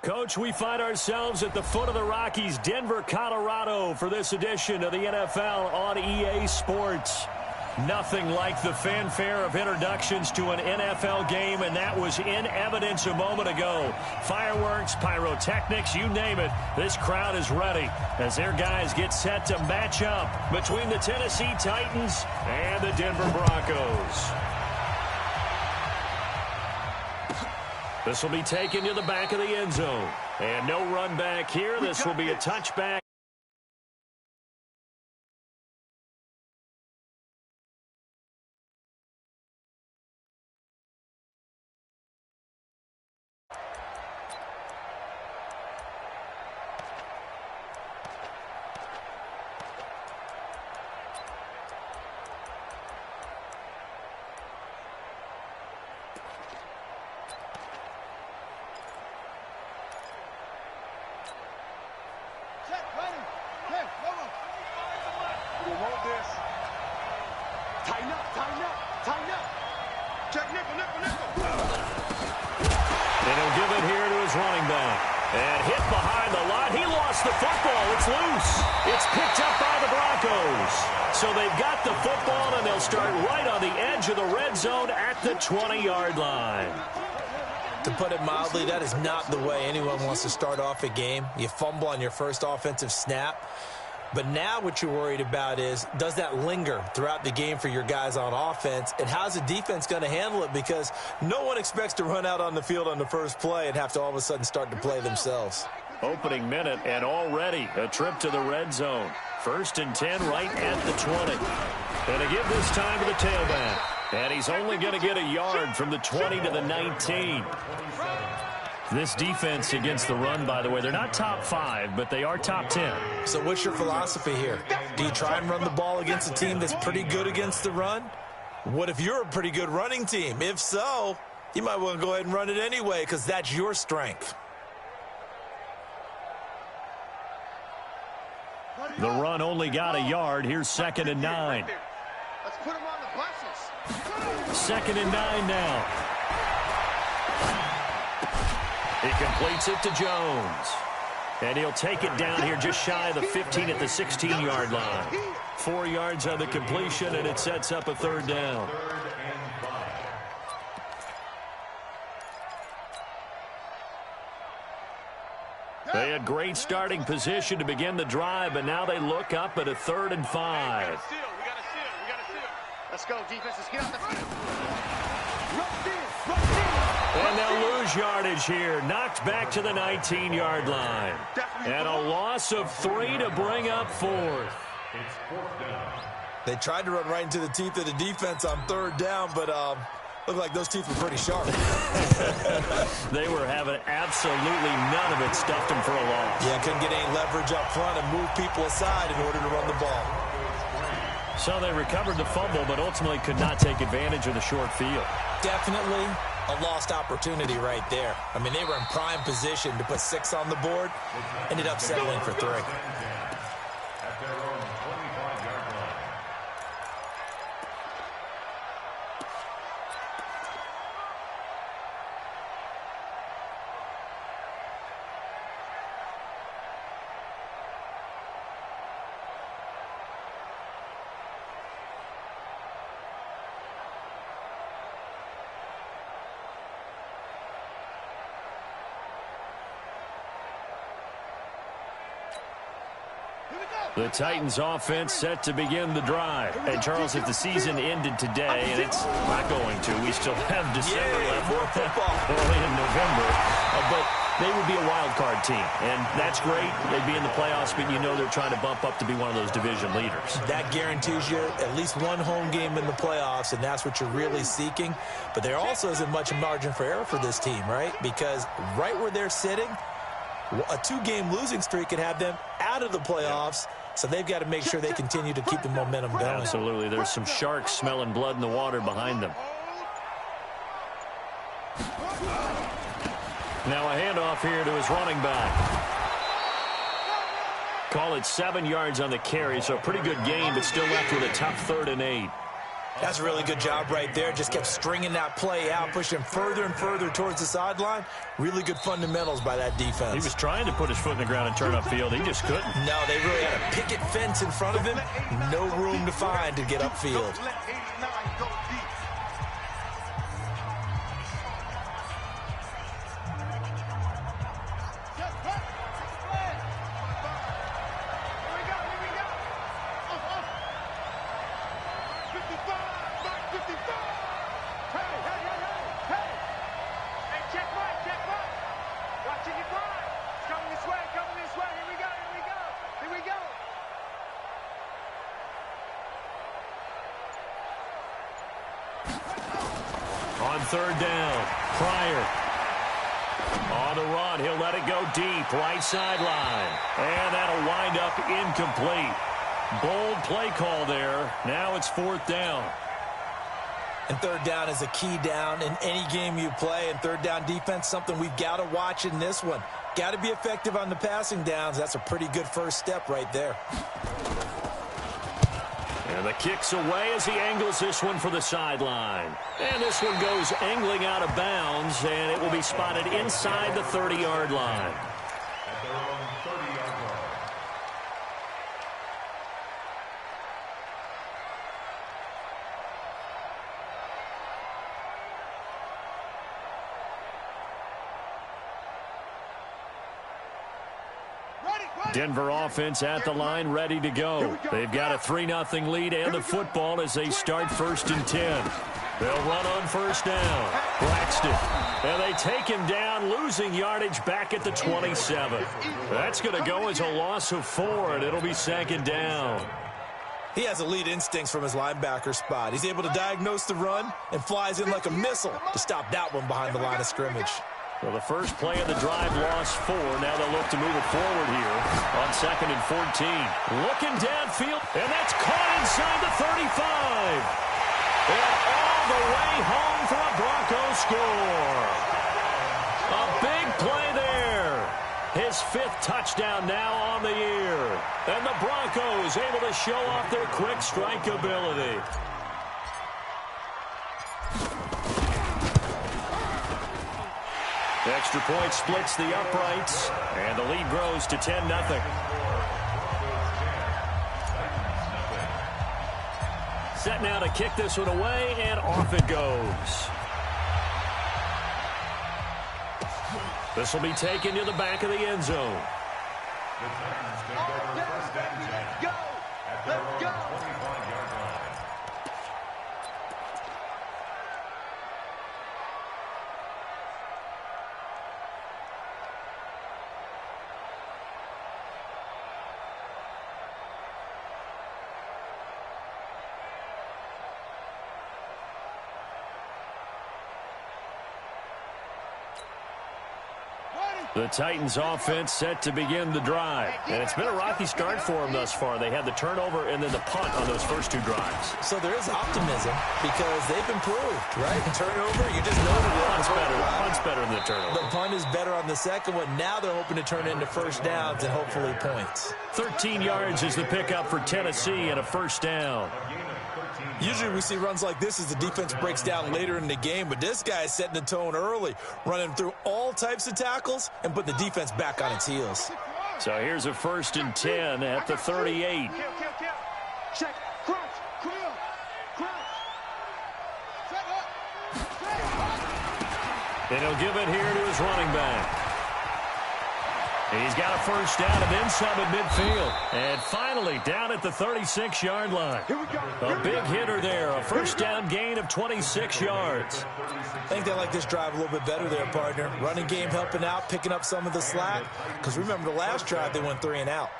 Coach, we find ourselves at the foot of the Rockies, Denver, Colorado, for this edition of the NFL on EA Sports. Nothing like the fanfare of introductions to an NFL game, and that was in evidence a moment ago. Fireworks, pyrotechnics, you name it. This crowd is ready as their guys get set to match up between the Tennessee Titans and the Denver Broncos. This will be taken to the back of the end zone. And no run back here. This will be a touchback. It's picked up by the Broncos. So they've got the football, and they'll start right on the edge of the red zone at the 20-yard line. To put it mildly, that is not the way anyone wants to start off a game. You fumble on your first offensive snap. But now what you're worried about is, does that linger throughout the game for your guys on offense? And how's the defense going to handle it? Because no one expects to run out on the field on the first play and have to all of a sudden start to play themselves. Opening minute, and already a trip to the red zone. 1st and 10 right at the 20. And to give this time to the tailback. And he's only going to get a yard from the 20 to the 19. This defense against the run, by the way, they're not top 5, but they are top 10. So what's your philosophy here? Do you try and run the ball against a team that's pretty good against the run? What if you're a pretty good running team? If so, you might want to go ahead and run it anyway because that's your strength. The run only got a yard. Here's 2nd and 9. Let's put him on the buses. 2nd and 9 now. He completes it to Jones. And he'll take it down here just shy of the 15 at the 16-yard line. 4 yards on the completion, and it sets up a 3rd down. They had great starting position to begin the drive, but now they look up at a 3rd and 5. We got to steal. Let's go, defense. Let's get out the field. And they'll lose yardage here. Knocked back to the 19-yard line. And a loss of 3 to bring up 4th. They tried to run right into the teeth of the defense on 3rd down, but looked like those teeth were pretty sharp. They were having absolutely none of it. Stuffed them for a loss. Yeah, couldn't get any leverage up front and move people aside in order to run the ball. So they recovered the fumble, but ultimately could not take advantage of the short field. Definitely a lost opportunity right there. I mean, they were in prime position to put 6 on the board. Ended up settling for 3. The Titans offense set to begin the drive. And Charles, if the season ended today, and it's not going to, we still have December left, more football early in November, but they would be a wild card team, and that's great. They'd be in the playoffs, but you know they're trying to bump up to be one of those division leaders. That guarantees you at least one home game in the playoffs, and that's what you're really seeking. But there also isn't much margin for error for this team, right? Because right where they're sitting, a 2-game losing streak could have them out of the playoffs. So they've got to make sure they continue to keep the momentum going. Absolutely. There's some sharks smelling blood in the water behind them. Now a handoff here to his running back. Call it 7 yards on the carry, so a pretty good gain, but still left with a tough 3rd and 8. That's a really good job right there. Just kept stringing that play out, pushing further and further towards the sideline. Really good fundamentals by that defense. He was trying to put his foot in the ground and turn upfield. He just couldn't. No, they really had a picket fence in front of him. No room to find to get upfield. On third down, Pryor. On the run, he'll let it go deep, right sideline. And that'll wind up incomplete. Bold play call there. Now it's fourth down. And third down is a key down in any game you play. And third down defense, something we've got to watch in this one. Got to be effective on the passing downs. That's a pretty good first step right there. And the kick's away as he angles this one for the sideline. And this one goes angling out of bounds, and it will be spotted inside the 30-yard line. Denver offense at the line, ready to go. They've got a 3-0 lead and the football as they start 1st and 10. They'll run on first down. Braxton. And they take him down, losing yardage back at the 27. That's going to go as a loss of 4, and it'll be 2nd down. He has elite instincts from his linebacker spot. He's able to diagnose the run and flies in like a missile to stop that one behind the line of scrimmage. Well, the first play of the drive lost 4. Now they'll look to move it forward here on 2nd and 14. Looking downfield, and that's caught inside the 35. And all the way home for a Broncos score. A big play there. His 5th touchdown now on the year. And the Broncos able to show off their quick strike ability. The extra point splits the uprights, and the lead grows to 10-0. Set now to kick this one away, and off it goes. This will be taken to the back of the end zone. Let's go! The Titans offense set to begin the drive. And it's been a rocky start for them thus far. They had the turnover and then the punt on those first 2 drives. So there is optimism because they've improved, right? The turnover, you just know the Punt's better than the turnover. The punt is better on the second one. Now they're hoping to turn into first downs and hopefully points. 13 yards is the pickup for Tennessee and a first down. Usually we see runs like this as the defense breaks down later in the game, but this guy is setting the tone early, running through all types of tackles and putting the defense back on its heels. So here's a 1st and 10 at the 38. Check, crunch, crunch. And he'll give it here to his running back. He's got a first down and then some at midfield. And finally down at the 36-yard line. A big hitter there. A first down gain of 26 yards. I think they like this drive a little bit better there, partner. Running game helping out, picking up some of the slack. Because remember the last drive they went 3 and out.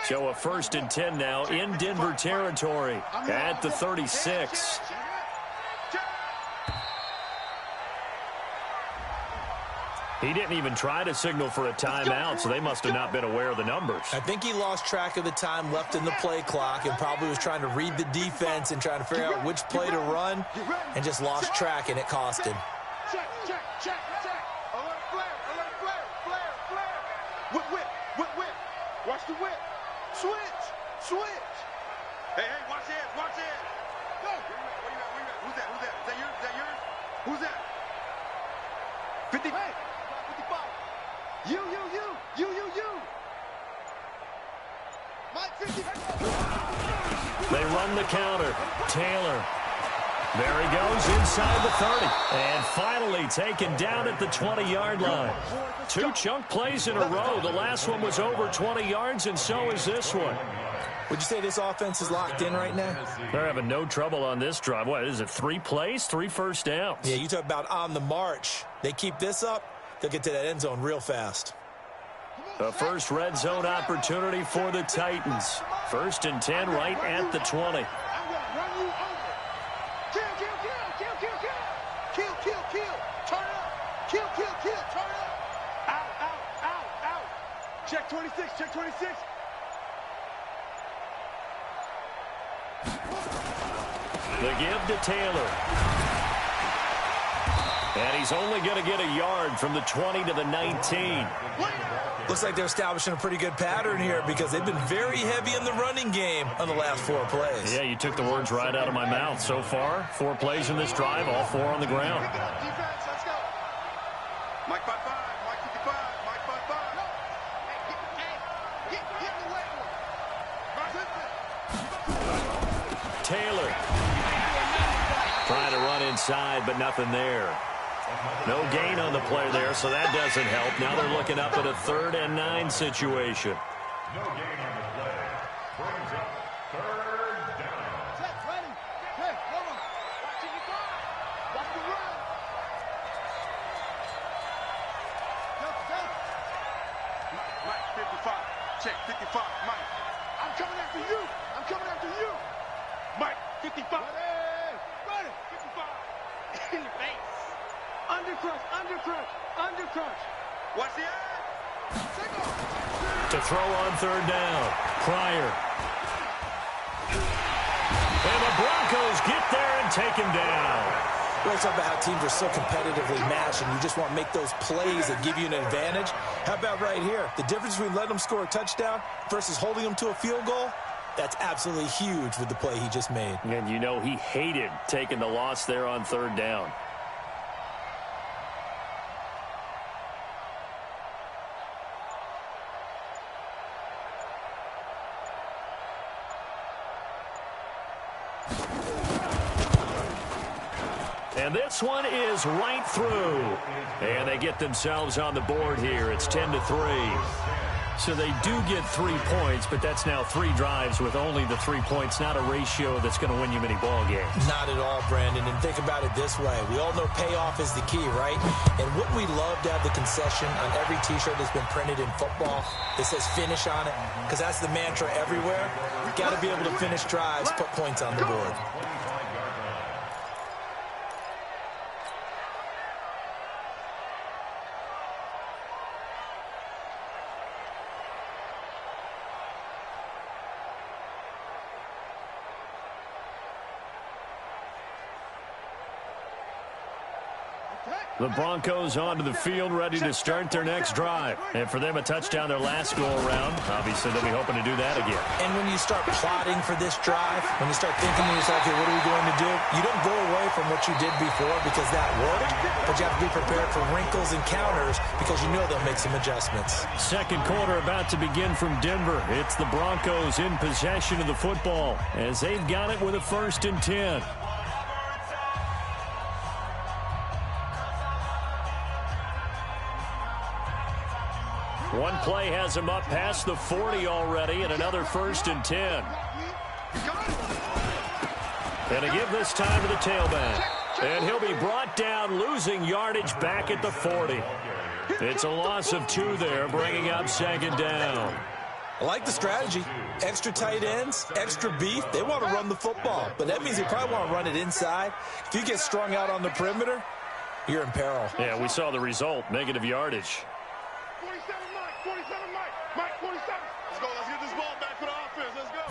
So a 1st and 10 now in Denver territory at the 36. He didn't even try to signal for a timeout, so they must have not been aware of the numbers. I think he lost track of the time left in the play clock and probably was trying to read the defense and trying to figure out which play to run and just lost track, and it cost him. Check, check, check, check. Alert flare, flare, flare. Whip. Watch the whip. Switch. Hey, watch it. Go. Where you at? Who's that? Is that yours? Who's that? 50. Hey. 55. You. Mike 50. They run the counter. Taylor. There he goes inside the 30. And finally taken down at the 20-yard line. 2 chunk plays in a row. The last one was over 20 yards, and so is this one. Would you say this offense is locked in right now? They're having no trouble on this drive. What is it, 3 plays, 3 first downs? Yeah, you talk about on the march. They keep this up, they'll get to that end zone real fast. A first red zone opportunity for the Titans. 1st and 10 right at the 20. I'm going to run you over. Kill. Turn up. Kill. Turn up. Out. Check 26. The give to Taylor. And he's only going to get a yard from the 20 to the 19. Looks like they're establishing a pretty good pattern here because they've been very heavy in the running game on the last 4 plays. Yeah, you took the words right out of my mouth. So far, 4 plays in this drive, all 4 on the ground. Defense, let's go. Mike 55, Mike 55, Mike 55. Get in the way. Taylor. Trying to run inside, but nothing there. No gain on the play there, so that doesn't help. Now they're looking up at a 3rd and 9 situation. No gain on the play. Brings up 3rd down. Set, ready. Hey, come on. Watch the run. Mike 55. Check 55. Mike. I'm coming after you. Mike 55. Ready. 55. In your face. Undercrush. Watch the eye. To throw on 3rd down. Pryor. And the Broncos get there and take him down. We always talk about how teams are so competitively matched and you just want to make those plays that give you an advantage. How about right here? The difference between letting them score a touchdown versus holding them to a field goal? That's absolutely huge with the play he just made. And you know he hated taking the loss there on 3rd down. And this one is right through. And they get themselves on the board here. It's 10-3. So they do get 3 points, but that's now 3 drives with only the 3 points, not a ratio that's going to win you many ball games. Not at all, Brandon. And think about it this way. We all know payoff is the key, right? And wouldn't we love to have the concession on every T-shirt that's been printed in football that says finish on it? Because that's the mantra everywhere. Got to be able to finish drives, put points on the board. The Broncos onto the field, ready to start their next drive. And for them, a touchdown their last go-around. Obviously, they'll be hoping to do that again. And when you start plotting for this drive, when you start thinking to yourself, okay, what are we going to do? You don't go away from what you did before because that worked, but you have to be prepared for wrinkles and counters because you know they'll make some adjustments. Second quarter about to begin from Denver. It's the Broncos in possession of the football as they've got it with a 1st and 10. One play has him up past the 40 already, and another 1st and 10. And a give this time to the tailback. And he'll be brought down, losing yardage back at the 40. It's a loss of 2 there, bringing up 2nd down. I like the strategy. Extra tight ends, extra beef. They want to run the football, but that means they probably want to run it inside. If you get strung out on the perimeter, you're in peril. Yeah, we saw the result, negative yardage. 47 Mike, 47 Mike, 47. Let's go, let's get this ball back for the offense, let's go.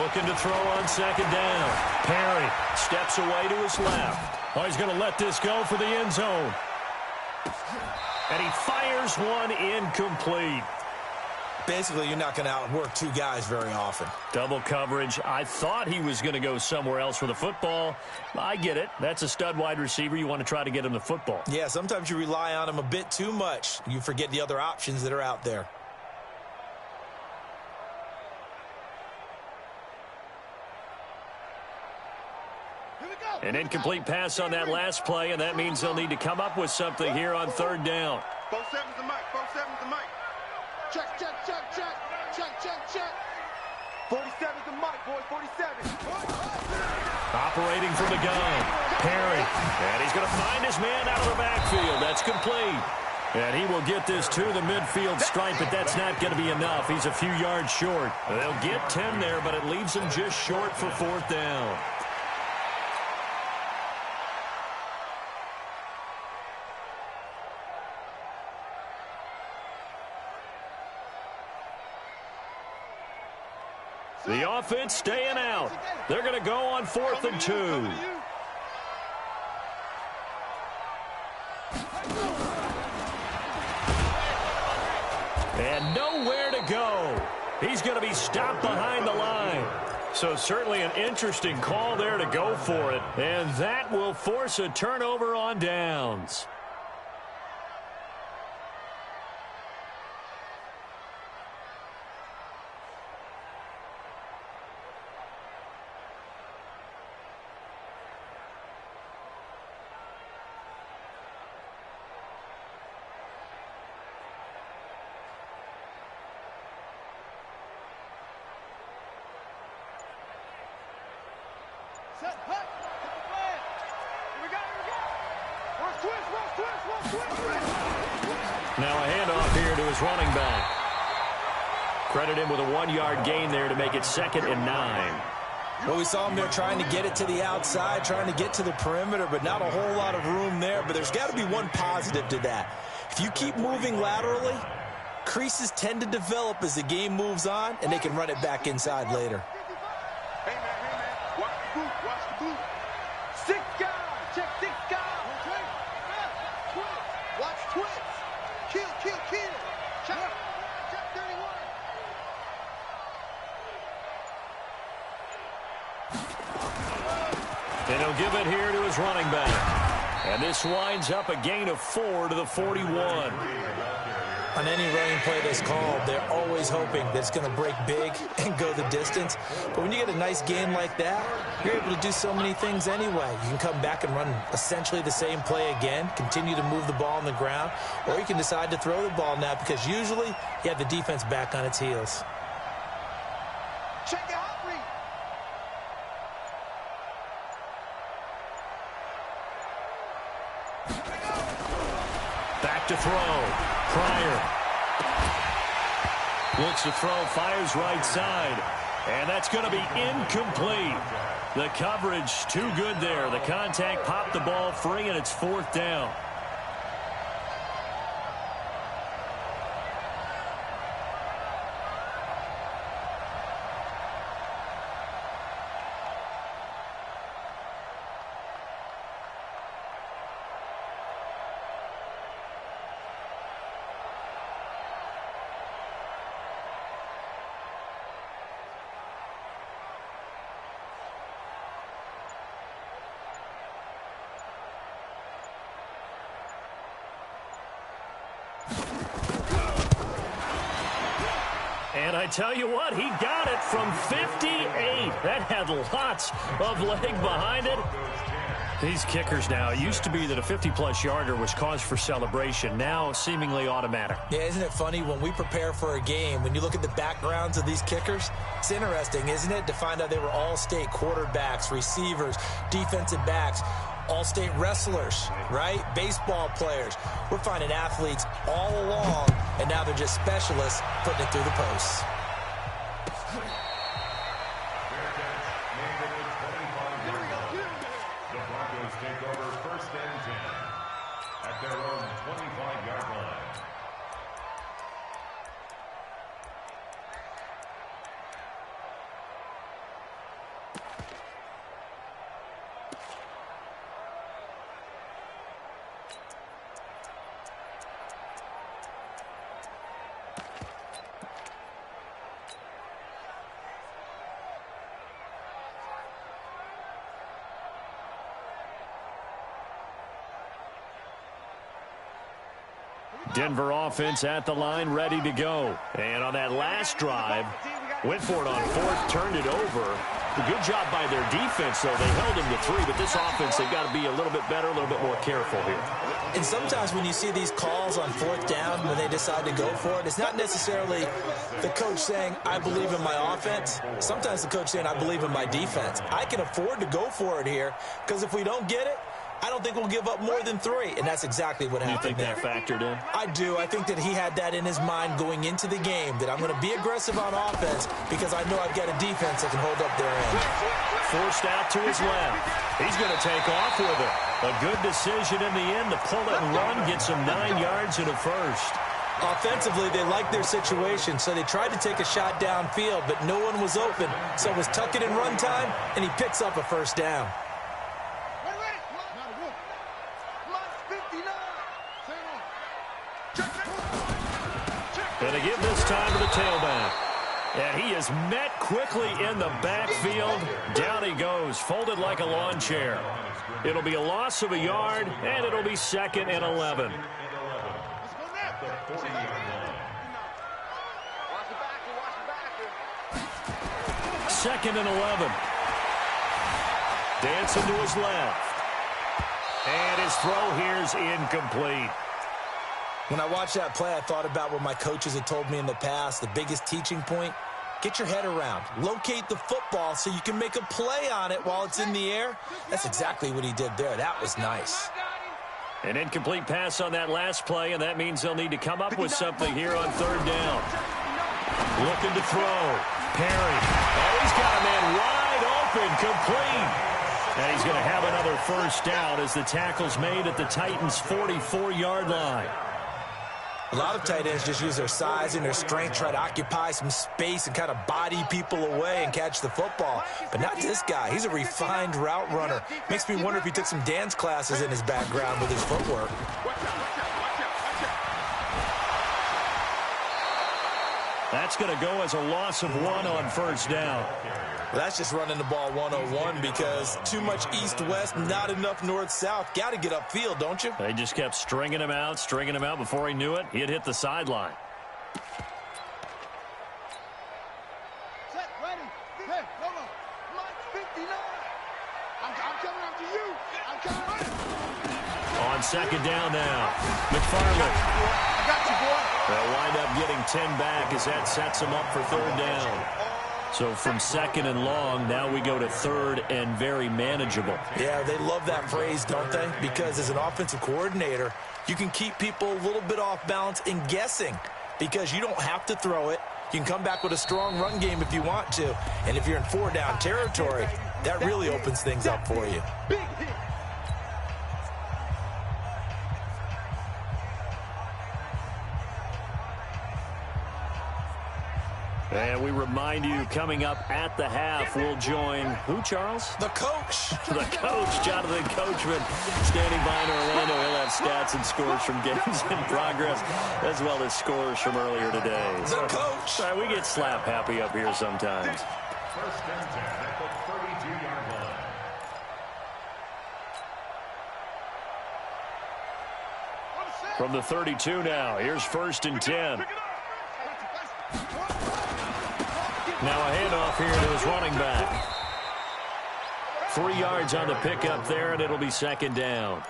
Looking to throw on second down. Perry steps away to his left. Oh, he's going to let this go for the end zone. And he fires one incomplete. Basically, you're not going to outwork two guys very often. Double coverage. I thought he was going to go somewhere else for the football. I get it. That's a stud wide receiver. You want to try to get him the football. Yeah, sometimes you rely on him a bit too much. You forget the other options that are out there. An incomplete pass on that last play, and that means they'll need to come up with something here on third down. 47's the Mike, 47's the Mike. Check, check, check, check, check, check, check. 47's the Mike, boys, 47. Operating from the gun, Perry. And he's going to find his man out of the backfield. That's complete. And he will get this to the midfield stripe, but that's not going to be enough. He's a few yards short. They'll get 10 there, but it leaves him just short for fourth down. The offense staying out. They're going to go on 4th and 2. And nowhere to go. He's going to be stopped behind the line. So certainly an interesting call there to go for it. And that will force a turnover on downs. Now a handoff here to his running back. Credit him with a 1-yard gain there to make it 2nd and 9. Well, we saw him there trying to get it to the outside, trying to get to the perimeter, but not a whole lot of room there. But there's got to be one positive to that. If you keep moving laterally, creases tend to develop as the game moves on, and they can run it back inside later. Hey, man, watch the boot, watch the boot. 6 guys, check 6 guys. Watch twits. Kill. Check 31. And he'll give it here to his running back. And this winds up a gain of 4 to the 41. On any running play that's called, they're always hoping that it's going to break big and go the distance. But when you get a nice game like that, you're able to do so many things anyway. You can come back and run essentially the same play again, continue to move the ball on the ground, or you can decide to throw the ball now because usually you have the defense back on its heels. Check your hot read. Back to throw. Pryor looks to throw, fires right side, and that's going to be incomplete. The coverage too good there. The contact popped the ball free, and it's 4th down. And I tell you what, he got it from 58. That had lots of leg behind it. These kickers now, it used to be that a 50-plus yarder was cause for celebration. Now seemingly automatic. Yeah, isn't it funny when we prepare for a game, when you look at the backgrounds of these kickers, it's interesting, isn't it, to find out they were all-state quarterbacks, receivers, defensive backs, all-state wrestlers, right? Baseball players. We're finding athletes all along, and now they're just specialists putting it through the posts. The Broncos take over 1st and their own 25-yard line. Denver offense at the line, ready to go. And on that last drive, went for it on fourth, turned it over. A good job by their defense, though. They held him to 3, but this offense, they've got to be a little bit better, a little bit more careful here. And sometimes when you see these calls on fourth down, when they decide to go for it, it's not necessarily the coach saying, I believe in my offense. Sometimes the coach saying, I believe in my defense. I can afford to go for it here, because if we don't get it, I don't think we'll give up more than 3, and that's exactly what happened. You think that factored in? I do. I think that he had that in his mind going into the game, that I'm going to be aggressive on offense because I know I've got a defense that can hold up their end. Forced out to his left. He's going to take off with it. A good decision in the end to pull it and run, gets him 9 yards and a first. Offensively, they liked their situation, so they tried to take a shot downfield, but no one was open. So it was tuck it in run time, and he picks up a first down. And they give this time to the tailback. And he is met quickly in the backfield. Down he goes, folded like a lawn chair. It'll be a loss of a yard, and it'll be 2nd and 11. Second and 11. Dancing to his left. And his throw here's incomplete. When I watched that play, I thought about what my coaches had told me in the past. The biggest teaching point, get your head around. Locate the football so you can make a play on it while it's in the air. That's exactly what he did there. That was nice. An incomplete pass on that last play, and that means they'll need to come up with something here on 3rd down. Looking to throw. Perry. Oh, he's got a man wide open, complete. And he's going to have another first down as the tackle's made at the Titans' 44-yard line. A lot of tight ends just use their size and their strength, try to occupy some space and kind of body people away and catch the football. But not this guy. He's a refined route runner. Makes me wonder if he took some dance classes in his background with his footwork. That's going to go as a loss of 1 on first down. Well, that's just running the ball 101 because too much east-west, not enough north-south. Got to get upfield, don't you? They just kept stringing him out. Before he knew it, he had hit the sideline. Set, ready. Hey, hold on. Mike 59. I'm coming after you. I'm coming. On 2nd down now. McFarland. I got you, boy. They'll wind up getting 10 back as that sets them up for 3rd down. So from 2nd and long, now we go to 3rd and very manageable. Yeah, they love that phrase, don't they? Because as an offensive coordinator, you can keep people a little bit off balance and guessing because you don't have to throw it. You can come back with a strong run game if you want to. And if you're in 4-down territory, that really opens things up for you. Big hit. And we remind you, coming up at the half, we'll join who, Charles? The coach. The coach, Jonathan Coachman, standing by in Orlando. He'll have stats and scores from games in progress, as well as scores from earlier today. The coach. All right, we get slap happy up here sometimes. 1st and 10 at the 32-yard line. From the 32 now, here's 1st and 10. Now a handoff here to his running back. 3 yards on the pickup there, and it'll be 2nd down.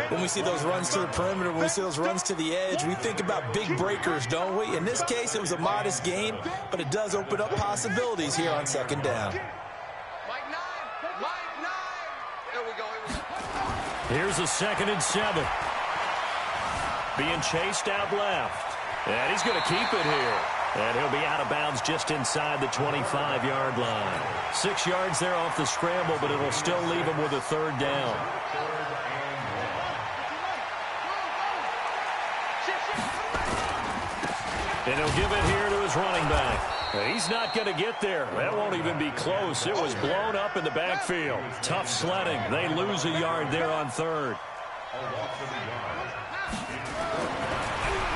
When we see those runs to the perimeter, when we see those runs to the edge, we think about big breakers, don't we? In this case, it was a modest gain, but it does open up possibilities here on 2nd down. Mike 9. Here we go. Here's a 2nd and 7. Being chased out left. And he's going to keep it here. And he'll be out of bounds just inside the 25-yard line. 6 yards there off the scramble, but it'll still leave him with a 3rd down. And he'll give it here to his running back. He's not going to get there. That won't even be close. It was blown up in the backfield. Tough sledding. They lose a yard there on third.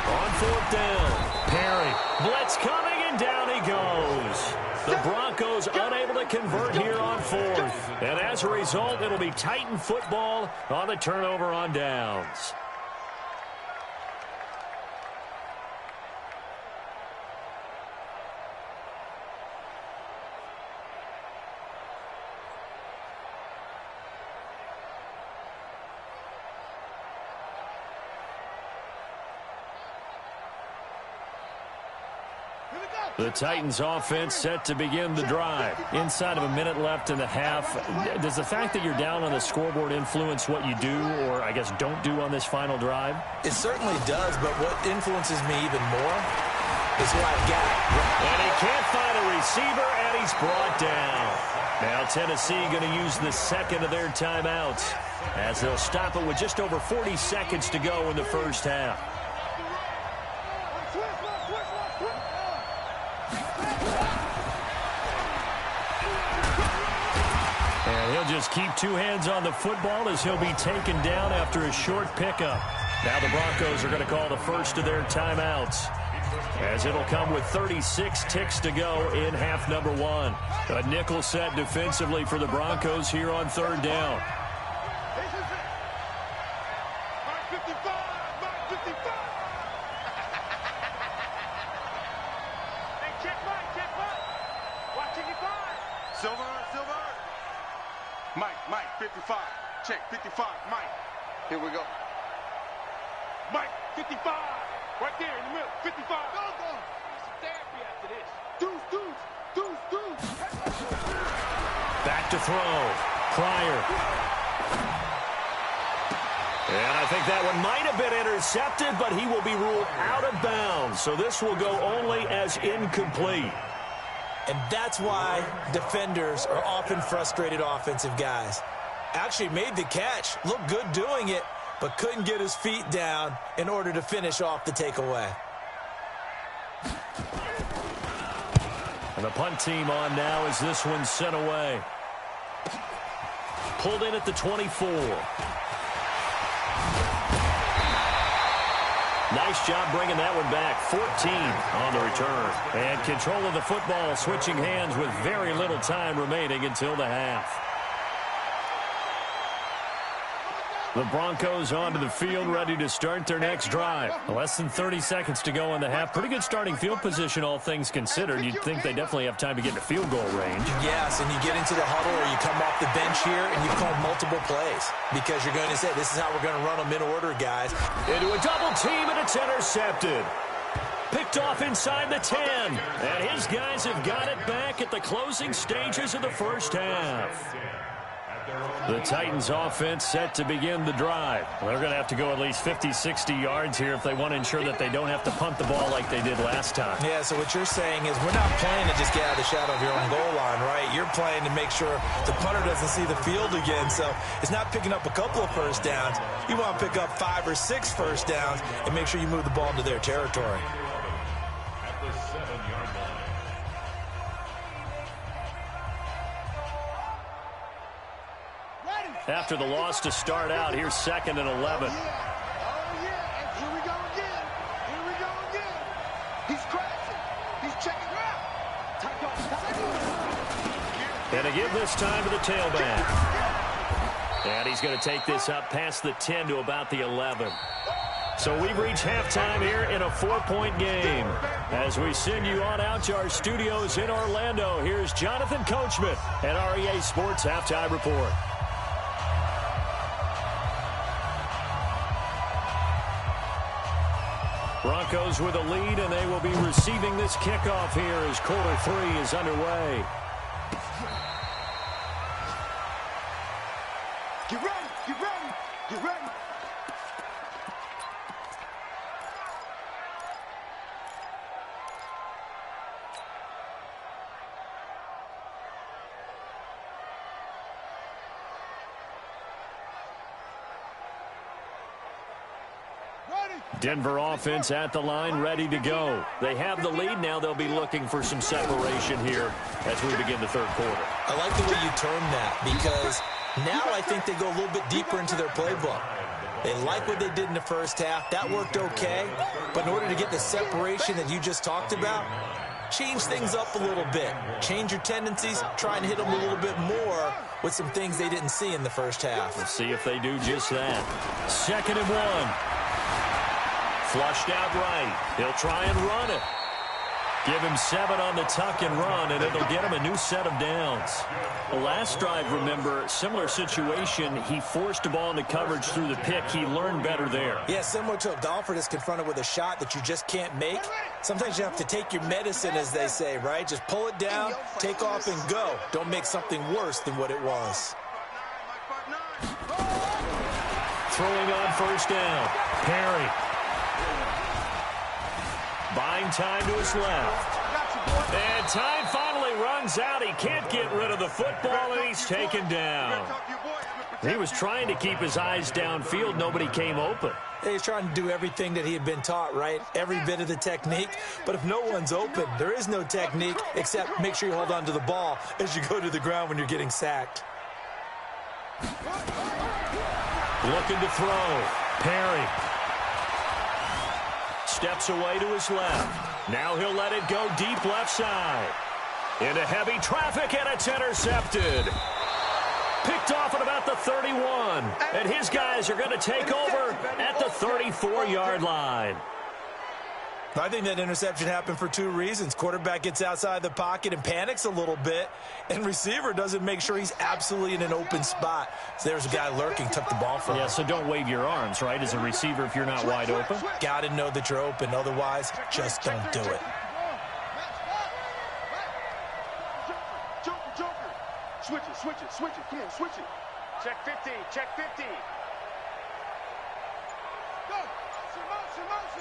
On fourth down, Perry. Blitz coming, and down he goes. The Broncos unable to convert here on fourth. And as a result, it'll be Titan football on the turnover on downs. The Titans offense set to begin the drive. Inside of a minute left in the half. Does the fact that you're down on the scoreboard influence what you do, or I guess don't do on this final drive? It certainly does, but what influences me even more is who I've got. And he can't find a receiver, and he's brought down. Now Tennessee going to use the second of their timeouts as they'll stop it with just over 40 seconds to go in the first half. Just keep two hands on the football as he'll be taken down after a short pickup. Now the Broncos are going to call the first of their timeouts, as it'll come with 36 ticks to go in half number one. A nickel set defensively for the Broncos here on third down. Mike, 55. Check, 55, Mike. Here we go. Mike, 55. Right there in the middle, 55. Go. Some therapy after this. Deuce. Back to throw. Pryor. And I think that one might have been intercepted, but he will be ruled out of bounds. So this will go only as incomplete. And that's why defenders are often frustrated offensive guys. Actually made the catch, looked good doing it, but couldn't get his feet down in order to finish off the takeaway. And the punt team on now as this one's sent away. Pulled in at the 24. Nice job bringing that one back. 14 on the return. And control of the football, switching hands with very little time remaining until the half. The Broncos onto the field, ready to start their next drive. Less than 30 seconds to go in the half. Pretty good starting field position, all things considered. You'd think they definitely have time to get to field goal range. Yes, and you get into the huddle or you come off the bench here and you call multiple plays because you're going to say, this is how we're going to run them in order, guys. Into a double team, and it's intercepted. Picked off inside the 10. And his guys have got it back at the closing stages of the first half. The Titans offense set to begin the drive. They're going to have to go at least 50, 60 yards here if they want to ensure that they don't have to punt the ball like they did last time. Yeah, so what you're saying is we're not playing to just get out of the shadow of your own goal line, right? You're playing to make sure the punter doesn't see the field again. So it's not picking up a couple of first downs. You want to pick up 5 or 6 first downs and make sure you move the ball into their territory. At the 7-yard line. After the loss to start out, here's 2nd and 11. Oh, yeah. And here we go again. He's crashing. He's checking out. And to give this time to the tailback. And he's going to take this up past the 10 to about the 11. So we've reached halftime here in a 4-point game. As we send you on out to our studios in Orlando, here's Jonathan Coachman at REA Sports Halftime Report. Broncos with a lead, and they will be receiving this kickoff here as quarter 3 is underway. Get ready. Ready. Denver offense at the line, ready to go. They have the lead now. They'll be looking for some separation here as we begin the third quarter. I like the way you term that, because now I think they go a little bit deeper into their playbook. They like what they did in the first half. That worked okay. But in order to get the separation that you just talked about, change things up a little bit. Change your tendencies. Try and hit them a little bit more with some things they didn't see in the first half. We'll see if they do just that. 2nd and 1. Flushed out right. He'll try and run it. Give him 7 on the tuck and run, and it'll get him a new set of downs. The last drive, remember, similar situation. He forced the ball into coverage through the pick. He learned better there. Yeah, similar to a golfer that's confronted with a shot that you just can't make. Sometimes you have to take your medicine, as they say, right? Just pull it down, take off, and go. Don't make something worse than what it was. Throwing on 1st down. Perry. Buying time to his left. And time finally runs out. He can't get rid of the football, and he's taken down. He was trying to keep his eyes downfield. Nobody came open. He's trying to do everything that he had been taught, right? Every bit of the technique. But if no one's open, there is no technique except make sure you hold on to the ball as you go to the ground when you're getting sacked. Looking to throw. Perry. Steps away to his left. Now he'll let it go deep left side. Into heavy traffic, and it's intercepted. Picked off at about the 31. And his guys are going to take over at the 34-yard line. I think that interception happened for 2 reasons. Quarterback gets outside the pocket and panics a little bit, and receiver doesn't make sure he's absolutely in an open spot. So there's a guy lurking, took the ball from him. Yeah, so don't wave your arms, right, as a receiver if you're not wide open. Got to know that you're open. Otherwise, just don't do it. Joker. Switch it. Come on, switch it. Check 50. Go. Motion.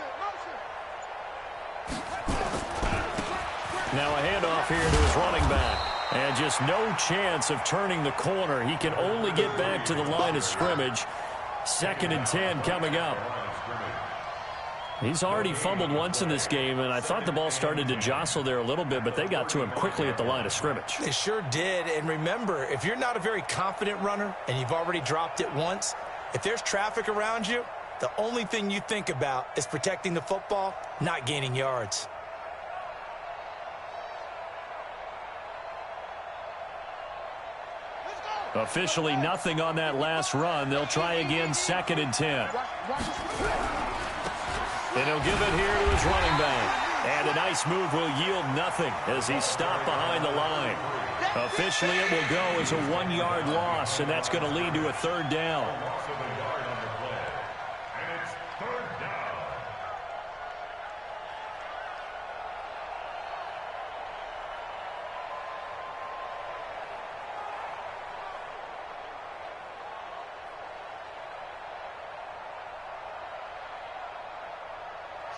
Now a handoff here to his running back. And just no chance of turning the corner. He can only get back to the line of scrimmage. 2nd and 10 coming up. He's already fumbled once in this game, and I thought the ball started to jostle there a little bit, but they got to him quickly at the line of scrimmage. They sure did. And remember, if you're not a very confident runner and you've already dropped it once, if there's traffic around you, the only thing you think about is protecting the football, not gaining yards. Officially nothing on that last run. They'll try again, 2nd and 10. And he'll give it here to his running back. And a nice move will yield nothing as he's stopped behind the line. Officially it will go as a 1-yard loss, and that's going to lead to a 3rd down.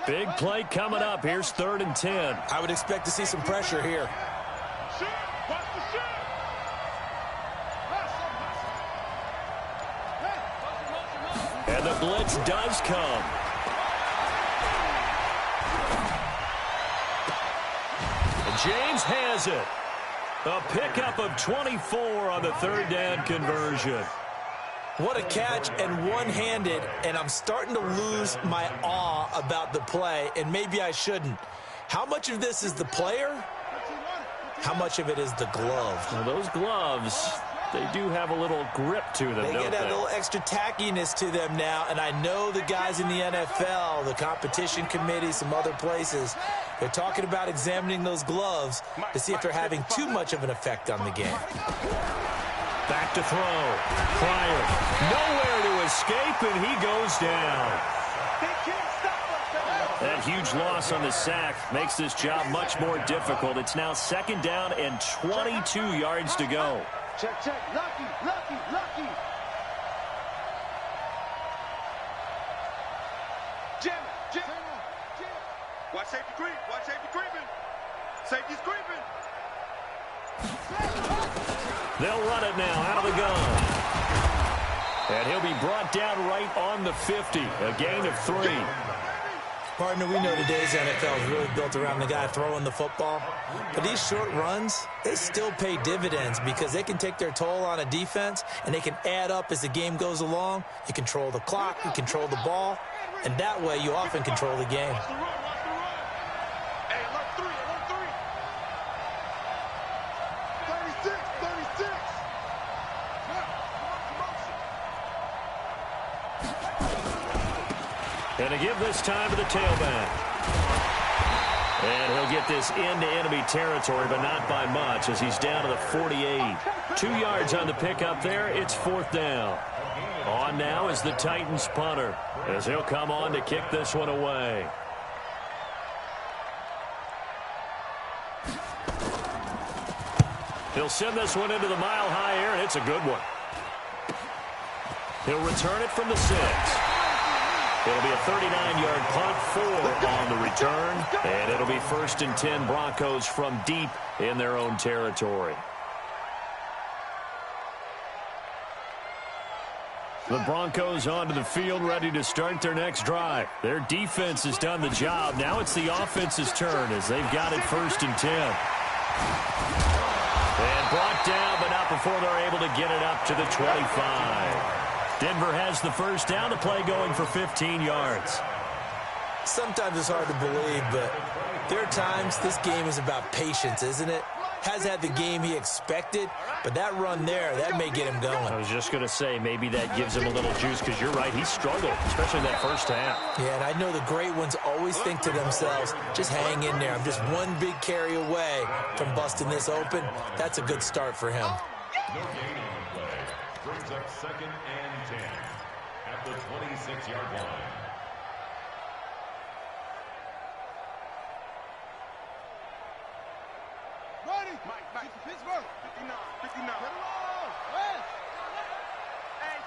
Big play coming up. Here's 3rd and 10. I would expect to see some pressure here. And the blitz does come. And James has it. A pickup of 24 on the 3rd down conversion. What a catch, and one-handed, and I'm starting to lose my awe about the play, and maybe I shouldn't. How much of this is the player? How much of it is the glove? Well, those gloves, they do have a little grip to them, They don't get they? a little extra tackiness to them now, and I know the guys in the NFL, the competition committee, some other places, they're talking about examining those gloves to see if they're having too much of an effect on the game. Back to throw. Pryor, nowhere to escape, and he goes down. That huge loss on the sack makes this job much more difficult. It's now 2nd down and 22 yards to go. Check. Lucky. Jam. Watch safety creeping. Safety's creeping. They'll run it now out of the gun. And he'll be brought down right on the 50, a gain of 3. Partner, we know today's NFL is really built around the guy throwing the football. But these short runs, they still pay dividends because they can take their toll on a defense, and they can add up as the game goes along. You control the clock, you control the ball, and that way you often control the game. Hey, alert 3, alert 3. 36, 36. And to give this time to the tailback. And he'll get this into enemy territory, but not by much as he's down to the 48. 2 yards on the pickup there. It's 4th down. On now is the Titans punter as he'll come on to kick this one away. He'll send this one into the mile-high air, and it's a good one. He'll return it from the 6. It'll be a 39-yard punt, 4 on the return, and it'll be 1st and 10 Broncos from deep in their own territory. The Broncos onto the field, ready to start their next drive. Their defense has done the job. Now it's the offense's turn as they've got it 1st and 10. And brought down, but not before they're able to get it up to the 25. Denver has the first down, the play going for 15 yards. Sometimes it's hard to believe, but there are times this game is about patience, isn't it? Has had the game he expected, but that run there, that may get him going. I was just going to say, maybe that gives him a little juice, because you're right, he struggled, especially in that first half. Yeah, and I know the great ones always think to themselves, just hang in there. I'm just one big carry away from busting this open. That's a good start for him. No gain on the play. Brings up 2nd and 10 at the 26-yard line. Ready? Mike, Pittsburgh. 59, 59. Get it on. West. Hey,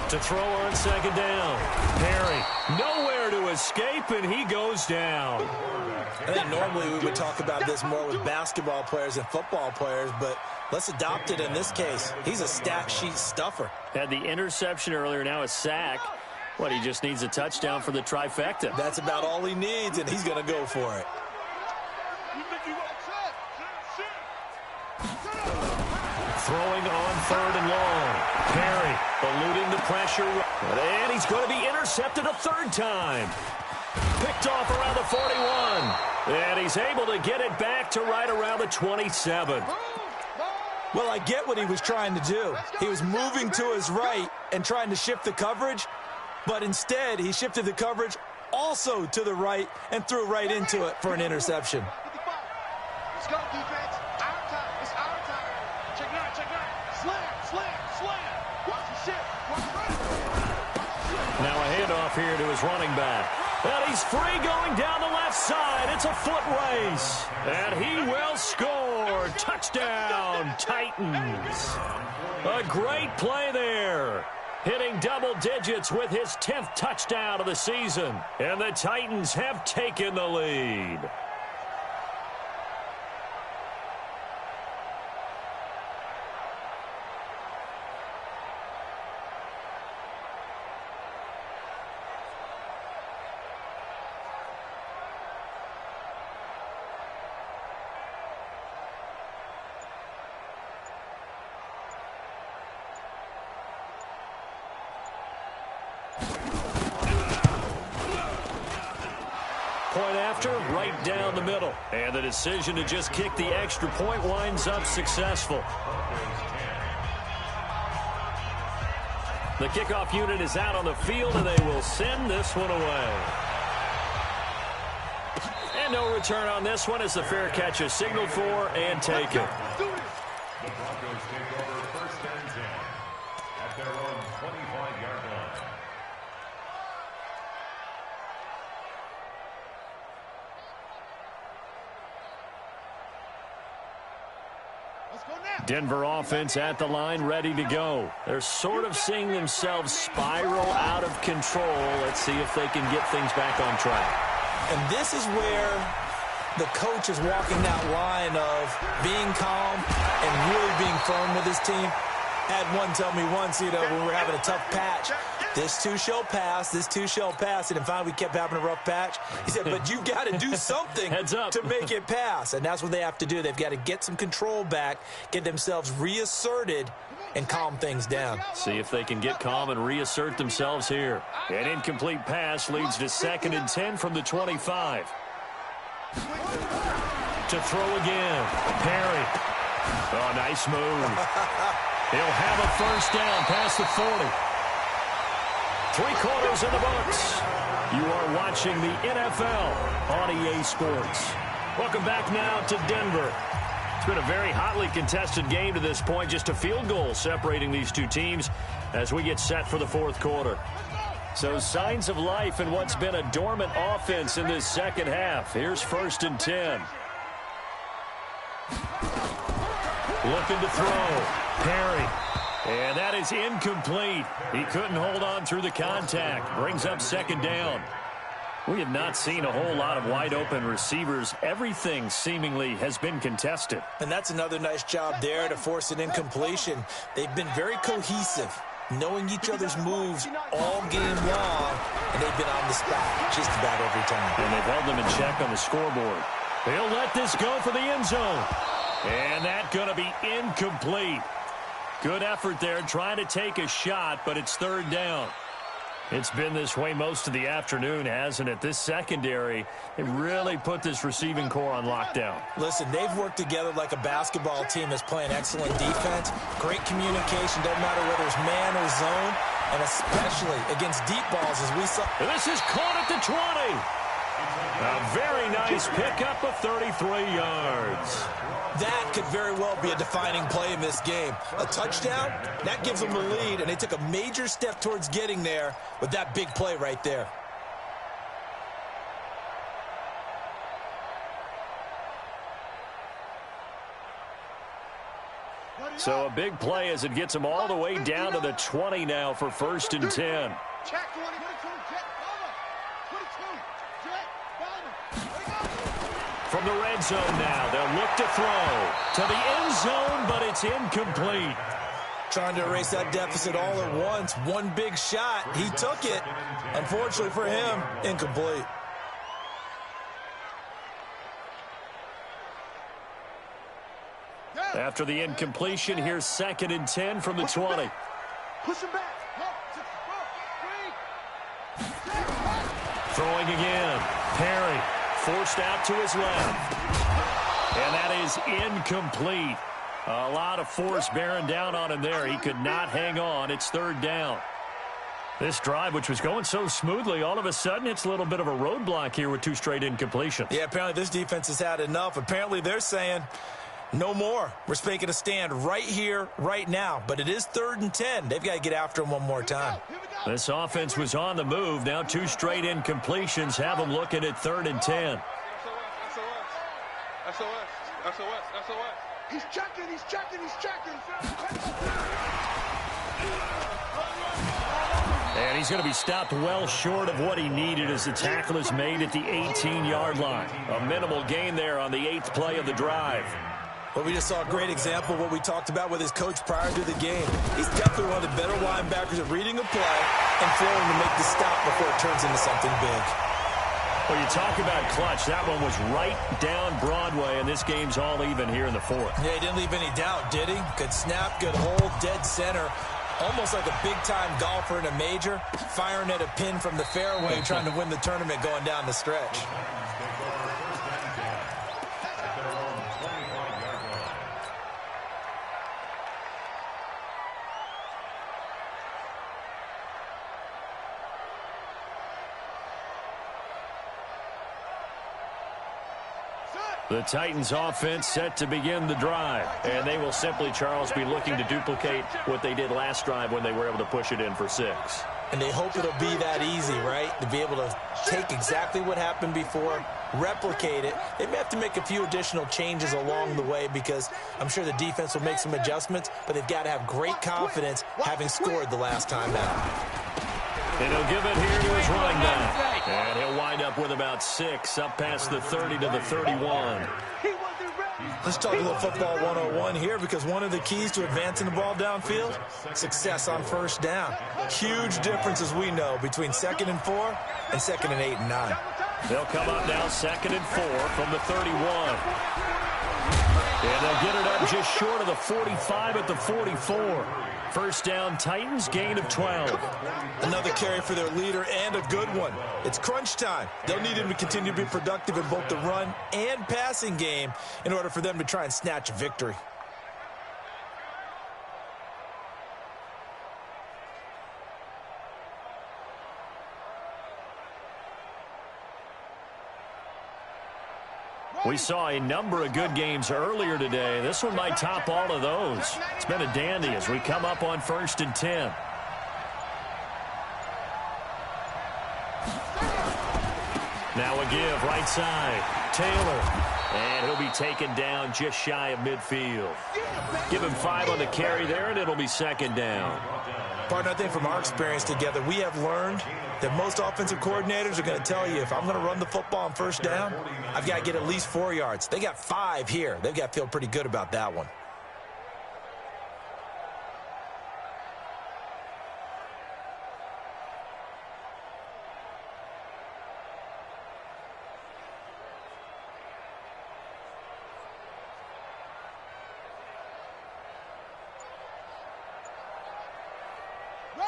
To throw on 2nd down. Perry, nowhere to escape, and he goes down. I think normally we would talk about this more with basketball players and football players, but let's adopt it in this case. He's a stat sheet stuffer. Had the interception earlier, now a sack. What, he just needs a touchdown for the trifecta. That's about all he needs, and he's going to go for it. Throwing on 3rd and long. Perry eluding the pressure. And he's going to be intercepted a 3rd time. Picked off around the 41. And he's able to get it back to right around the 27. Well, I get what he was trying to do. He was moving to his right and trying to shift the coverage, but instead he shifted the coverage also to the right and threw right into it for an interception. Let's go, defense. Our time. It's our time. Check 9, check 9. Slam. Watch the shit. Now a handoff here to his running back. And he's free going down the left side. It's a foot race. And he will score. Touchdown, Titans. A great play there. Hitting double digits with his 10th touchdown of the season. And the Titans have taken the lead. Point after, right down the middle. And the decision to just kick the extra point winds up successful. The kickoff unit is out on the field, and they will send this one away. And no return on this one as the fair catch is signaled for and taken. The Broncos take over 1st and 10 at their own 25-yard line. Denver offense at the line, ready to go. They're sort of seeing themselves spiral out of control. Let's see if they can get things back on track. And this is where the coach is walking that line of being calm and really being firm with his team. Had one tell me once, when we were having a tough patch, this too shall pass, this too shall pass. And then finally we kept having a rough patch. He said, but you've got to do something to make it pass. And that's what they have to do. They've got to get some control back, get themselves reasserted, and calm things down. See if they can get calm and reassert themselves here. An incomplete pass leads to 2nd and 10 from the 25. To throw again. Perry. Oh, nice move. He'll have a first down past the 40. 3 quarters in the books. You are watching the NFL on EA Sports. Welcome back now to Denver. It's been a very hotly contested game to this point. Just a field goal separating these two teams as we get set for the 4th quarter. So signs of life in what's been a dormant offense in this second half. Here's 1st and 10. Looking to throw. Perry. And that is incomplete. He couldn't hold on through the contact. Brings up 2nd down. We have not seen a whole lot of wide-open receivers. Everything seemingly has been contested. And that's another nice job there to force an incompletion. They've been very cohesive, knowing each other's moves all game long, and they've been on the spot just about every time. And they've held them in check on the scoreboard. They'll let this go for the end zone. And that's going to be incomplete. Good effort there, trying to take a shot, but it's 3rd down. It's been this way most of the afternoon, hasn't it? This secondary, they really put this receiving core on lockdown. Listen, they've worked together like a basketball team that's playing excellent defense. Great communication, doesn't matter whether it's man or zone, and especially against deep balls as we saw. This is caught at the 20. A very nice pickup of 33 yards. That could very well be a defining play in this game. A touchdown, that gives them the lead, and they took a major step towards getting there with that big play right there. So a big play as it gets them all the way down to the 20 now for 1st and 10. From the red zone now, they'll look to throw to the end zone, but it's incomplete. Trying to erase that deficit all at once. One big shot. He took it. Unfortunately for him, incomplete. After the incompletion, here's 2nd and 10 from the 20. Push him back. Throwing again. Perry forced out to his left. And that is incomplete. A lot of force bearing down on him there. He could not hang on. It's 3rd down. This drive, which was going so smoothly, all of a sudden it's a little bit of a roadblock here with 2 straight incompletions. Yeah, apparently this defense has had enough. Apparently they're saying no more. We're making a stand right here, right now. But it is 3rd and 10. They've got to get after him one more time. This offense was on the move. Now 2 straight incompletions have them looking at 3rd and 10. SOS. He's checking. And he's going to be stopped well short of what he needed as the tackle is made at the 18-yard line. A minimal gain there on the 8th play of the drive. Well, we just saw a great example of what we talked about with his coach prior to the game. He's definitely one of the better linebackers at reading a play and flowing to make the stop before it turns into something big. Well, you talk about clutch. That one was right down Broadway, and this game's all even here in the 4th. Yeah, he didn't leave any doubt, did he? Good snap, good hold, dead center. Almost like a big-time golfer in a major, firing at a pin from the fairway, trying to win the tournament going down the stretch. The Titans offense set to begin the drive. And they will simply, Charles, be looking to duplicate what they did last drive when they were able to push it in for 6. And they hope it'll be that easy, right? To be able to take exactly what happened before, replicate it. They may have to make a few additional changes along the way because I'm sure the defense will make some adjustments, but they've got to have great confidence having scored the last time out. And he'll give it here to his running back. And he'll wind up with about 6, up past the 30 to the 31. Let's talk a little football 101 here, because one of the keys to advancing the ball downfield, success on first down. Huge difference, as we know, between 2nd and 4 and 2nd and 8 and 9. They'll come up now 2nd and 4 from the 31. And they'll get it up just short of the 45 at the 44. First down, Titans, gain of 12. Another carry for their leader, and a good one. It's crunch time. They'll need him to continue to be productive in both the run and passing game in order for them to try and snatch a victory. We saw a number of good games earlier today. This one might top all of those. It's been a dandy as we come up on 1st and 10. Now a give, right side. Taylor. And he'll be taken down just shy of midfield. Give him 5 on the carry there, and it'll be 2nd down. Partner, I think from our experience together, we have learned that most offensive coordinators are going to tell you, if I'm going to run the football on first down, I've got to get at least 4 yards. They got 5 here. They've got to feel pretty good about that one.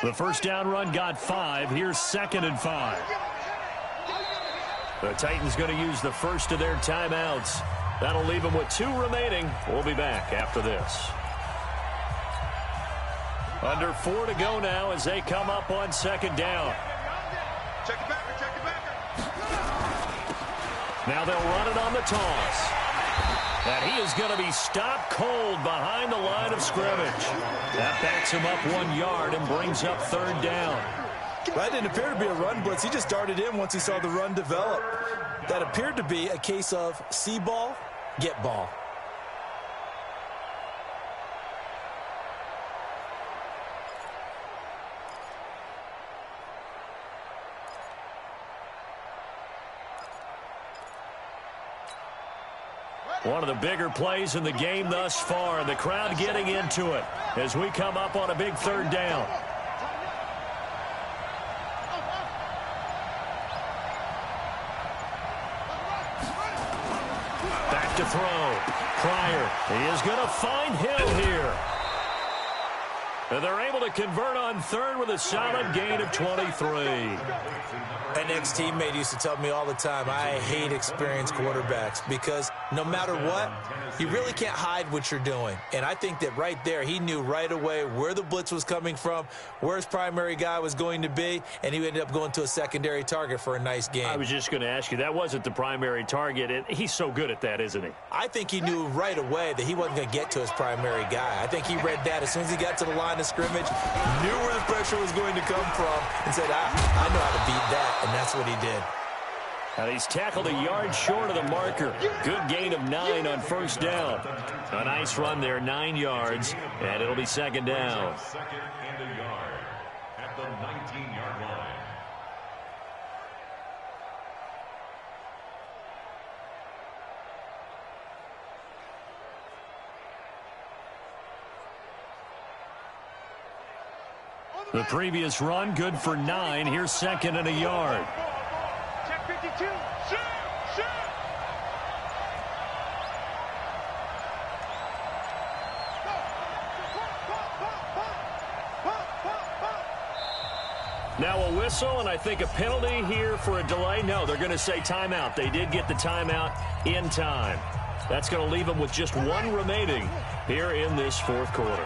The first down run got 5. Here's 2nd and 5. The Titans going to use the first of their timeouts. That'll leave them with 2 remaining. We'll be back after this. Under 4 to go now as they come up on 2nd down. Check it back, check it back. Now they'll run it on the toss. And he is going to be stopped cold behind the line of scrimmage. That backs him up 1 yard and brings up 3rd down. That didn't appear to be a run blitz. He just darted in once he saw the run develop. That appeared to be a case of see ball, get ball. One of the bigger plays in the game thus far, and the crowd getting into it as we come up on a big 3rd down. Back to throw. Pryor, he is going to find Hill here. And they're able to convert on 3rd with a solid gain of 23. An ex-teammate used to tell me all the time, I hate experienced quarterbacks, because no matter what, you really can't hide what you're doing. And I think that right there, he knew right away where the blitz was coming from, where his primary guy was going to be, and he ended up going to a secondary target for a nice game. I was just going to ask you, that wasn't the primary target, and he's so good at that, isn't he? I think he knew right away that he wasn't going to get to his primary guy. I think he read that as soon as he got to the line of scrimmage, knew where the pressure was going to come from, and said, I know how to beat that. And that's what he did. And he's tackled a yard short of the marker. Good gain of 9 on 1st down. A nice run there, 9 yards, and it'll be 2nd down. 2nd and a yard at the 19-yard line. The previous run, good for 9. Here's 2nd and a yard. Check 52. Shoot! Shoot! Now a whistle, and I think a penalty here for a delay. No, they're going to say timeout. They did get the timeout in time. That's going to leave them with just 1 remaining here in this 4th quarter.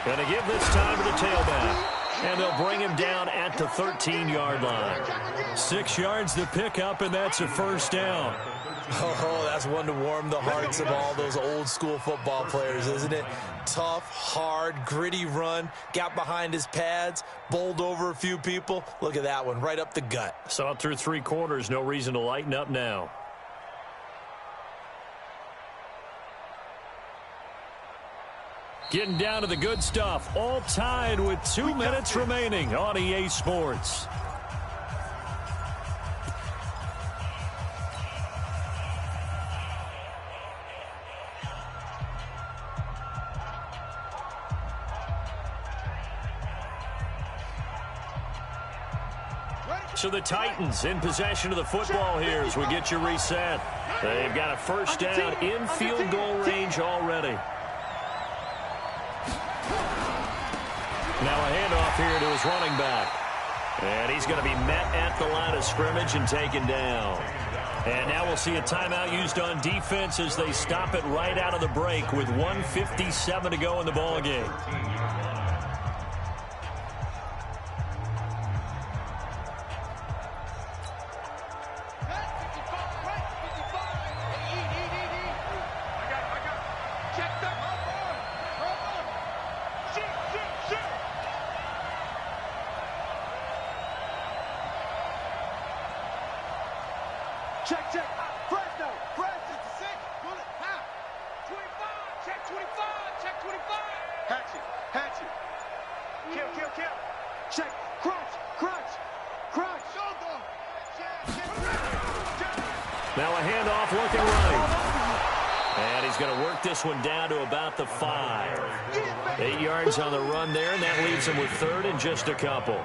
Going to give this time to the tailback. And they'll bring him down at the 13-yard line. 6 yards to pick up, and that's a 1st down. Oh, that's one to warm the hearts of all those old-school football players, isn't it? Tough, hard, gritty run. Got behind his pads, bowled over a few people. Look at that one, right up the gut. Saw it through 3 quarters. No reason to lighten up now. Getting down to the good stuff. All tied with 2 minutes remaining on EA Sports. So the Titans in possession of the football here as we get you reset. They've got a first down in field goal range already. Now a handoff here to his running back. And he's going to be met at the line of scrimmage and taken down. And now we'll see a timeout used on defense as they stop it right out of the break with 1:57 to go in the ballgame. Check. Fresno. Fresh is the 6. Bullet. Half. 25. Check 25. Check 25. Hatchet. Kill. Check. Crunch. Now a handoff looking right. And he's going to work this one down to about the 5. 8 yards on the run there, and that leaves him with third and just a couple.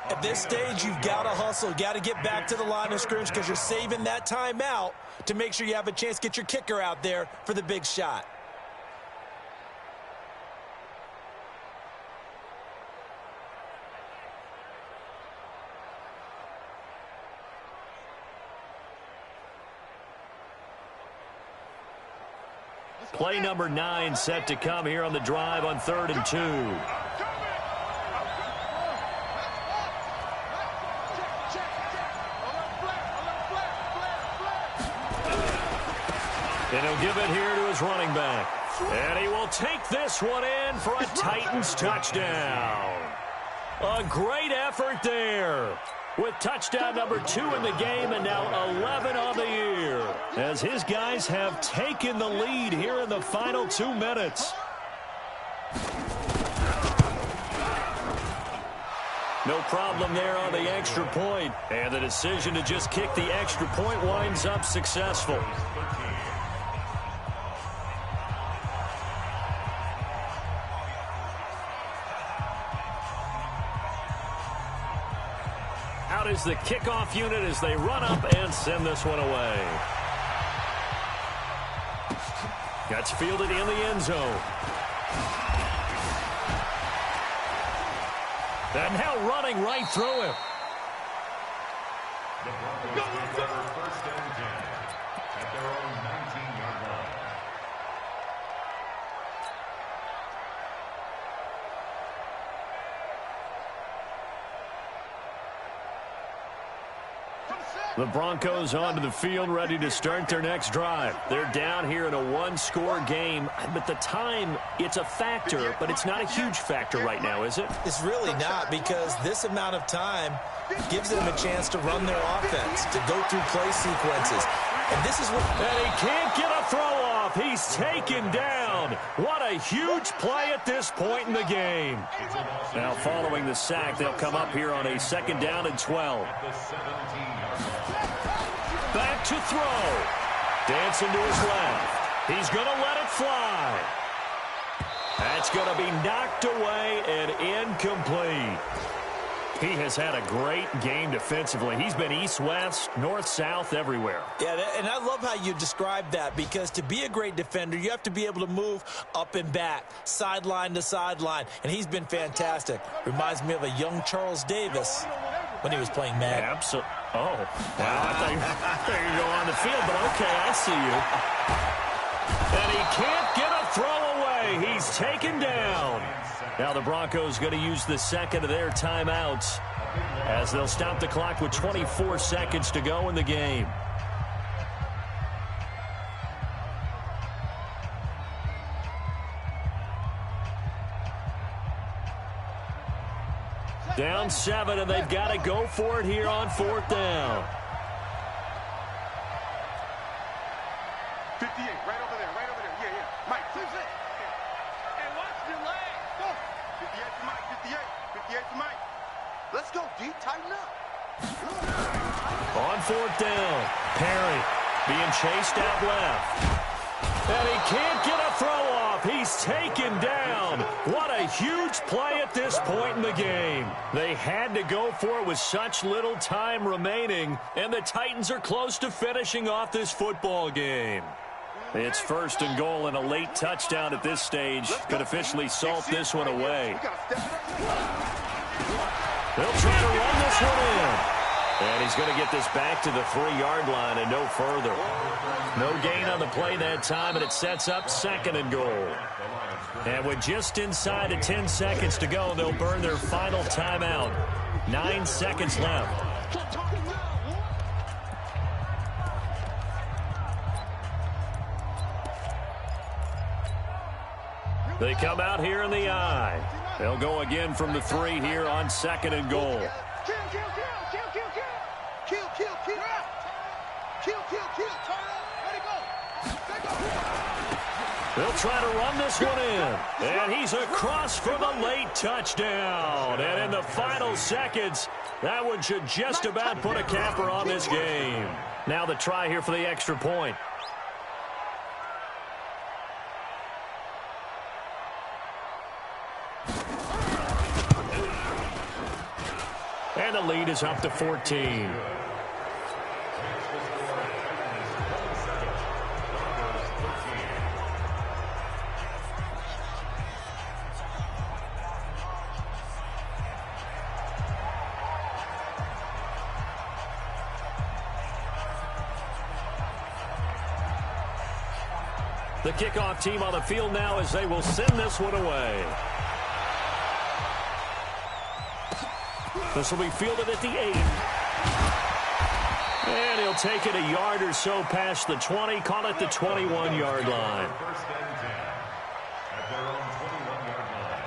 At this stage, you've got to hustle. Got to get back to the line of scrimmage because you're saving that timeout to make sure you have a chance to get your kicker out there for the big shot. Play number 9 set to come here on the drive on 3rd and 2. And he'll give it here to his running back. And he will take this one in for a Titans touchdown. A great effort there. With touchdown number 2 in the game and now 11 on the year. As his guys have taken the lead here in the final 2 minutes. No problem there on the extra point. And the decision to just kick the extra point winds up successful. Out is the kickoff unit as they run up and send this one away. Gets fielded in the end zone. And now running right through him. The Broncos get their first and 10 at their own 19-yard line. The Broncos onto the field, ready to start their next drive. They're down here in a one-score game, but the time, it's a factor, but it's not a huge factor right now, is it? It's really not, because this amount of time gives them a chance to run their offense, to go through play sequences. And this is what... And he can't get a throw off. He's taken down. What a huge play at this point in the game. Now, following the sack, they'll come up here on a 2nd down and 12. Back to throw. Dancing to his left. He's going to let it fly. That's going to be knocked away and incomplete. He has had a great game defensively. He's been east-west, north-south, everywhere. Yeah, and I love how you describe that, because to be a great defender, you have to be able to move up and back, sideline to sideline, and he's been fantastic. Reminds me of a young Charles Davis when he was playing Madden. Absolutely. Oh, wow. I thought you were going to go on the field, but okay, I see you. And he can't get a throw away. He's taken down. Now the Broncos going to use the second of their timeouts as they'll stop the clock with 24 seconds to go in the game. Down 7, and they've got to go for it here on 4th down. 58, right over there. Yeah. Mike, 2-6. And watch Go. 58 to Mike, 58. 58 to Mike. Let's go, D. Tighten up. On fourth down, Perry being chased out left. And he can't get a throw off. He's taken down. What a huge play at this point in the game. They had to go for it with such little time remaining, and the Titans are close to finishing off this football game. It's first and goal, and a late touchdown at this stage could officially salt this one away. They'll try to run this one in. And he's going to get this back to the 3-yard line and no further. No gain on the play that time, and it sets up second and goal. And with just inside of 10 seconds to go, they'll burn their final timeout. 9 seconds left. They come out here in the I. They'll go again from the 3 here on second and goal. They'll try to run this one in. And he's across for the late touchdown. And in the final seconds, that one should just about put a capper on this game. Now the try here for the extra point. And the lead is up to 14. The kickoff team on the field now as they will send this one away. This will be fielded at the 8. And he'll take it a yard or so past the 20, call it the 21-yard line. First and 10 at their own 21-yard line.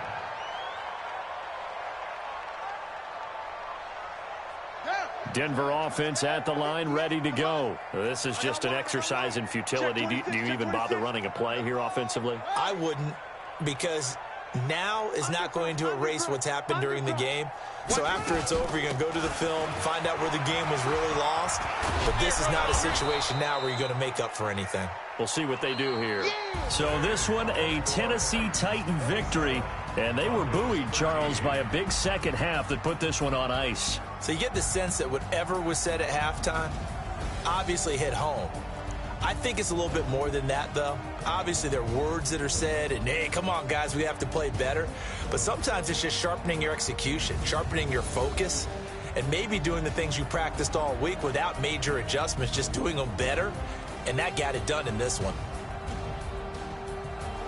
Denver offense at the line, ready to go. This is just an exercise in futility. Do you even bother running a play here offensively? I wouldn't, because now is not going to erase what's happened during the game. So after it's over, you're going to go to the film, find out where the game was really lost. But this is not a situation now where you're going to make up for anything. We'll see what they do here. So this one, a Tennessee Titan victory. And they were buoyed, Charles, by a big second half that put this one on ice. So you get the sense that whatever was said at halftime obviously hit home. I think it's a little bit more than that, though. Obviously, there are words that are said, and, hey, come on, guys, we have to play better. But sometimes it's just sharpening your execution, sharpening your focus, and maybe doing the things you practiced all week without major adjustments, just doing them better, and that got it done in this one.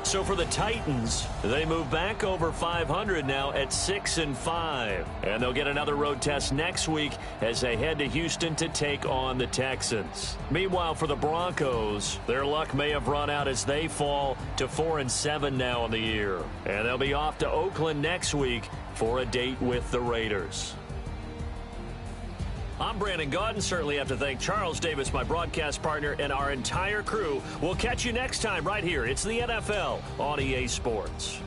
So for the Titans, they move back over 500 now at 6-5. And they'll get another road test next week as they head to Houston to take on the Texans. Meanwhile, for the Broncos, their luck may have run out as they fall to 4-7 now on the year. And they'll be off to Oakland next week for a date with the Raiders. I'm Brandon Gaudin. Certainly have to thank Charles Davis, my broadcast partner, and our entire crew. We'll catch you next time right here. It's the NFL on EA Sports.